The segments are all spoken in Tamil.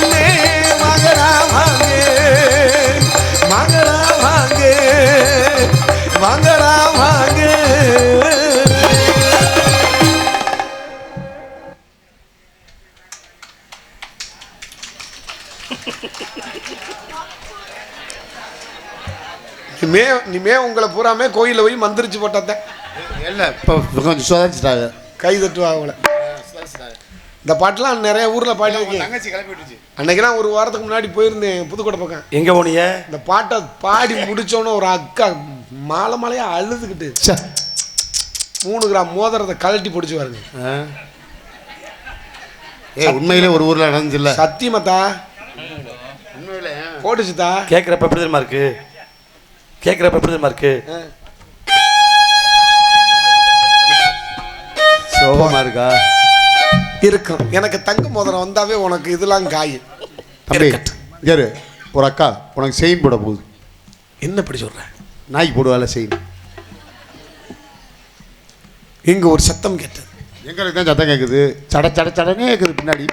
கண்ணே வாங்கடா வாங்க வாங்கடா வாங்க வாங்கடா வாங்க. இனிமே உங்களை பூராமே கோயிலில் போய் மந்திரிச்சு போட்டேன். இல்லை இப்போ கொஞ்சம் சுதாரிச்சிட்டாங்க. கை தட்டுவாங்க அவங்கள. இந்த பாட்டெலாம் நிறைய ஊரில் பாடிருக்கேன். தங்கச்சி கிளப்பி விட்டுச்சு. அன்னைக்கெல்லாம் ஒரு வாரத்துக்கு முன்னாடி போயிருந்தேன் புதுக்கோட்டை பக்கம். எங்கே போனீங்க? இந்த பாட்டை பாடி முடிச்சோன்னு ஒரு அக்கா மாலை மாலையாக அழுதுகிட்டு 3 கிராம் மோதிரத்தை கழட்டி பிடிச்சி வருங்க. உண்மையிலே ஒரு ஊரில் நடந்துச்சுல்ல? சத்தியமாத்தா உண்மையிலே போட்டுச்சுதா. கேட்குறப்ப எப்படி தெரியுமா இருக்கு? கேட்குறப்ப எப்படி தெரியுமா இருக்கு? சோகமாக இருக்கா? இருக்கும். எனக்கு தங்க மோதிரம் வந்தாவே உனக்கு இதெல்லாம் காய். தம்பி யாரு ஒரு அக்கா உனக்கு செயின் போட போகுது. என்ன இப்படி சொல்ற? நாய்க்கு போடுவால செயின். இங்க ஒரு சத்தம் கேட்டது. எங்களுக்கு தான் சத்தம் கேட்குது. சட சட சடனே கேட்குது பின்னாடி.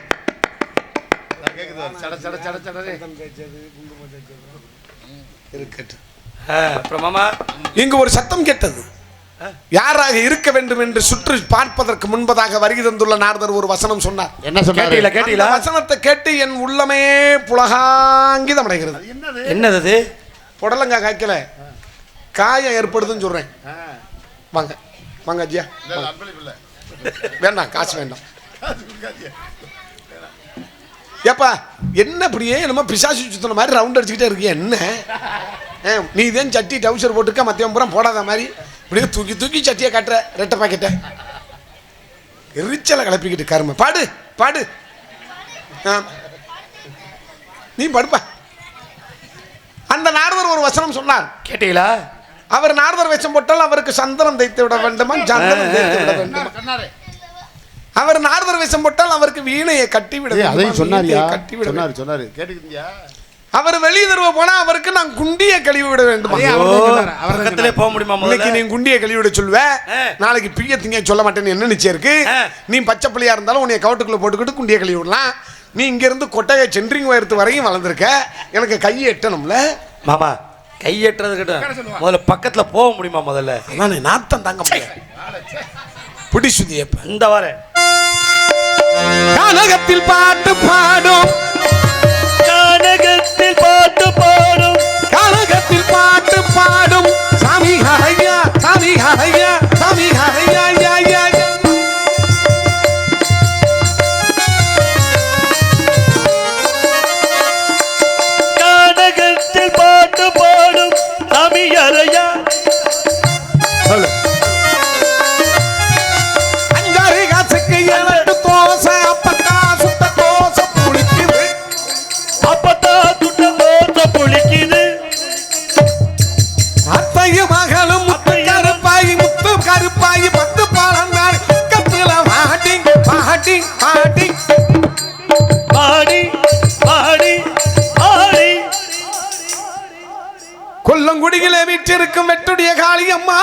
இங்கு ஒரு சத்தம் கேட்டது. யாராக இருக்க வேண்டும் என்று சுற்றி பார்ப்பதற்கு முன்பதாக வருகை தந்துள்ள நாரதர் ஒரு வசனம் சொன்னார். என்ன சொன்னார்? கேட்டீங்களா? வசனத்தை கேட்டு என் உள்ளமே புலகாங்கிதம் அடைகிறது. என்னது? புடலங்கா காய்க்கல காயம் ஏற்படுதுன்னு சொல்றேன். வாங்க வாங்க ஐயா. வேண்டாம், காசு வேண்டாம். ஏப்பா என்ன இப்படியே நம்ம பிசாசு சுத்தின மாதிரி ரவுண்ட் அடிச்சுக்கிட்டே இருக்கிய என்ன? நீ தான் சட்டி டவுசர் போட்டுக்க மத்தியம் பூரா போடாத மாதிரி இப்படியே தூக்கி தூக்கி சட்டியை கட்டுற ரெட்டை பாக்கெட்டை எரிச்சலை கிளப்பிக்கிட்டு கருமை. பாடு பாடு. நீ படுப்பா. அந்த நாரதர் ஒரு வசனம் சொன்னார். கேட்டீங்களா? அவர் நாரதர் வேஷம் போட்டால் அவருக்கு சந்தனம் தைத்து விட வேண்டுமா, சந்தனம் தைத்து விட வேண்டுமா? அவர் நாரதர் வேஷம் போட்டால் அவருக்கு வீணையை கட்டி விட வேண்டும். அதையும் சொன்னாரியா? சொன்னாரு கேட்டுக்கிட்டியா? அவர் வெளியே தருவ போனா அவருக்கு நான் குண்டியை கழுவி விட வேண்டும். பக்கத்திலே போக முடியுமா? இன்னைக்கு நீ குண்டியை கழுவி விட சொல்லுவ, நாளைக்கு பிய திங்க சொல்ல மாட்டேன்னு என்ன நிச்சயம் இருக்கு? நீ பச்சை பிள்ளையா இருந்தாலும் உன்னை கவுட்டுக்குள்ள போட்டுக்கிட்டு குண்டியை கழுவி விடலாம். நீ இங்க இருந்து கொட்டையை சென்ட்ரிங் உயரத்து வரையும் வளர்ந்துருக்க. எனக்கு கையை எட்டணும்ல மாமா. கை எட்டுறது கிட்ட முதல்ல பக்கத்துல போக முடியுமா? முதல்ல நானே நாத்தம் தாங்க முடியாது. புடி சுதியப்ப இந்த வார கானகத்தில் பாட்டு பாடும், கானகத்தில் பாட்டு பாடும், கானகத்தில் பாட்டு பாடும் சாமி ஹையா சாமி ஹையா சாமி ஹையா யா யா. கானகத்தில் பாட்டு பாடும் சாமி ஹையா. சொல்லு. அஞ்சாறு காசுக்கு 7 தோசை அப்பத்தா சுத்த தோசை புளிக்குது, அப்பத்தா சுட்ட தோசை புளிக்குது. அத்தையும் மகளும் முத்து கருப்பாயி முத்து கருப்பாயி 10 பழந்தாள் கத்துல பாட்டி பாட்டி பாட்டி பாடி பாடி பாடி. கொல்லங்குடியிலே வீற்றிருக்கும் வெட்டுடைய காளியம்மா